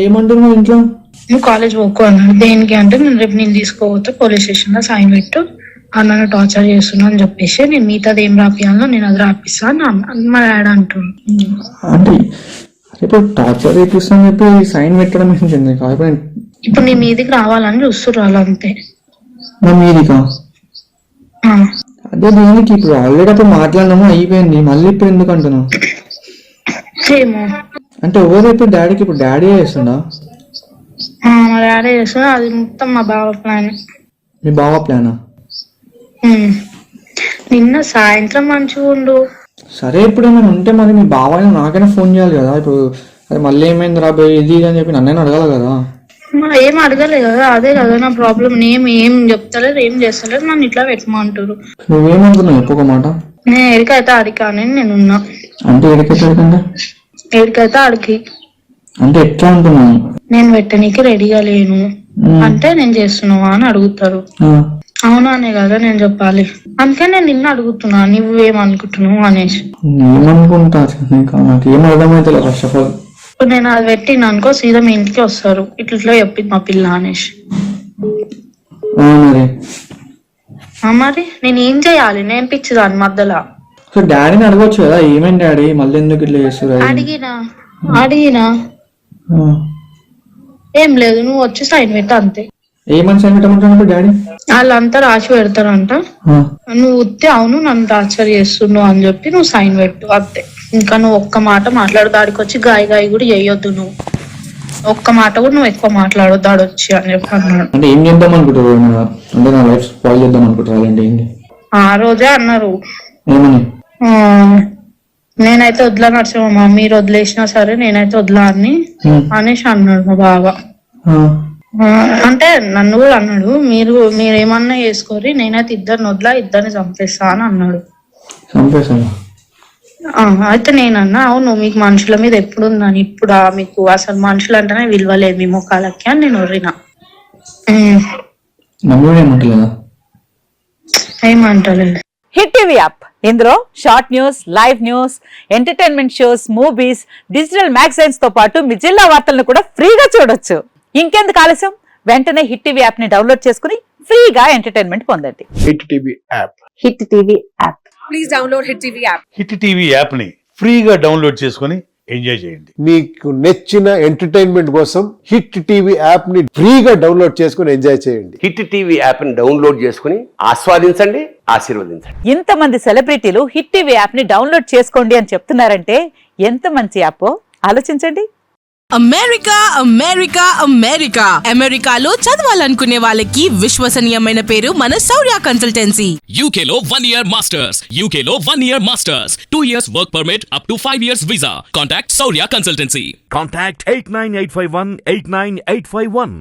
ఏమంటున్నావు ఇంట్లో? నువ్వు కాలేజ్ పోకు అన్నాడు. దేనికి అంటే నేను రేపు నేను తీసుకోపోతే పోలీస్ స్టేషన్ లో సైన్ పెట్టు, అన్న టార్చర్ చేస్తున్నా అని చెప్పేసి నేను మిగతాది ఏం రాపియాలో నేను అది రాపిస్తా అని మా డాడీ అంటున్నాడు. అంటే ఇప్పుడు టార్చర్ చేపిస్తా అని చెప్పి సైన్ పెట్టడం ఇప్పుడు నీ మీదికి రావాలని చూస్తున్నారు వాళ్ళు అంతే. నా మీదికా? అదే దేనికి? ఇప్పుడు ఆల్రెడీ అప్పుడు మాట్లాడినాము, అయిపోయింది, మళ్ళీ ఇప్పుడు ఎందుకు అంటున్నావు? ఏమో అంటే ఎవరు ఇప్పుడు డాడీకి? ఇప్పుడు డాడీ చేస్తుండా? మా డాడీ చేస్తున్నా, అది మొత్తం మా బావ ప్లాన్. మీ బావ ప్లానా? నిన్న సాయంత్రం మంచిగా ఉండు. సరే ఇప్పుడు ఏమైనా ఉంటే మరి మీ బావ నాకైనా ఫోన్ చేయాలి కదా. ఇప్పుడు అది మళ్ళీ ఏమైంది రాబోయే ఇది అని చెప్పి నన్నైనా అడగాలి కదా. ఏం అడగలే కదా, అదే కదా నా ప్రాబ్లం. ఏం చెప్తలేదు, ఏం చేస్తలేదు, నన్ను ఇట్లా పెట్టమంటారు. నువ్వేమనుకున్నావు చెప్పు ఒక మాట. నేను ఎడికైతే అడికా అని నేనున్నా. అంటే ఎడికైతే అడికి అంటే ఎట్లా అంటున్నాను? నేను పెట్టనీకి రెడీగా లేను అంటే నేను చేస్తున్నావా అని అడుగుతారు. అవునా అనే కదా నేను చెప్పాలి. అందుకే నేను నిన్న అడుగుతున్నా నువ్వేమనుకుంటున్నావు అనేసి. ఏమనుకుంటా నాకు ఏం అర్థమైతే ఫస్ట్ ఆఫ్ ఆల్. ఇప్పుడు నేను అది పెట్టిన అనుకో సీదా మీ ఇంటికి వస్తారు, ఇట్లా చెప్పింది మా పిల్ల అనేసి. మరి నేను ఏం చేయాలి? నేను పిచ్చిదాన్ని మధ్యలో. డాడీని అడగొచ్చు కదా, ఏమైంది డాడీ మళ్ళీ ఎందుకు ఇట్లా చేస్తారు? అడిగినా ఏం లేదు, నువ్వు వచ్చి సైన్ పెట్ట అంతే. ఏమని సైన్ పెట్టమంటారు డాడీ? వాళ్ళంతా రాసి పెడతారంట, నువ్వు ఉత్తే అవును నన్ను టార్చర్ చేస్తున్నావు అని చెప్పి నువ్వు సైన్ పెట్టు అంతే. ఇంకా నువ్వు ఒక్క మాట మాట్లాడు, దాడికి వచ్చి గాయ కూడా చేయొద్దు. నువ్వు ఒక్క మాట కూడా నువ్వు ఎక్కువ మాట్లాడొద్దు దాడి వచ్చి అని చెప్పి అన్నాడు. అంటే ఏం చేద్దాం అనుకుంటారు? అంటే నా లైఫ్ స్పాయిల్ చేద్దాం అనుకుంటారు? ఆ రోజే అన్నారు. ఏమని? నేనైతే వదిలా నడుచుమా, మీరు వదిలేసినా సరే నేనైతే వదిలా అని అనేసి అన్నాడు మా బావ. అంటే నన్ను కూడా అన్నాడు, మీరేమన్నా చేసుకోరి, నేనైతే ఇద్దరిని వదిలా, ఇద్దరిని చంపేస్తా అని అన్నాడు. అయితే నేనన్నా అవును మీకు మనుషుల మీద ఎప్పుడు ఉందని, ఇప్పుడు మీకు అసలు మనుషులు అంటేనే విలువలేదు మీ ముఖాలకి అని నేను ఒర్రినా. ఏమంటలేదు. హిట్ టీవీ యాప్, ఇందులో short news, live news, entertainment shows, movies, digital magazines తో పాటు మీ జిల్లా వార్తలను కూడా ఫ్రీగా చూడొచ్చు. ఇంకెందుకు ఆలస్యం, వెంటనే హిట్ టీవీ యాప్ ని డౌన్లోడ్ చేసుకుని ఫ్రీగా ఎంటర్టైన్మెంట్ పొందండి. Hit TV app. Hit TV app. Please download hit TV app. Hit TV app ని ఫ్రీగా డౌన్లోడ్ చేసుకుని ఎంజాయ్ చేయండి. మీకు నచ్చిన ఎంటర్టైన్మెంట్ కోసం హిట్ టీవీ యాప్ ని ఫ్రీగా డౌన్లోడ్ చేసుకుని ఎంజాయ్ చేయండి. హిట్ టీవీ యాప్ ని డౌన్లోడ్ చేసుకుని ఆస్వాదించండి, ఆశీర్వదించండి. ఇంతమంది సెలబ్రిటీలు హిట్ టీవీ యాప్ ని డౌన్లోడ్ చేసుకోండి అని చెప్తున్నారంటే ఎంత మంచి యాప్ ఆలోచించండి. అమెరికా అమెరికా అమెరికా అమెరికాలో చదవాలనుకునే వాళ్ళకి విశ్వసనీయమైన పేరు మన శౌర్య కన్సల్టెన్సీ. UK లో 1 year masters, UK లో 1 year masters, 2 years work permit up to 5 years visa. Contact Saurya Consultancy. Contact 89851 89851.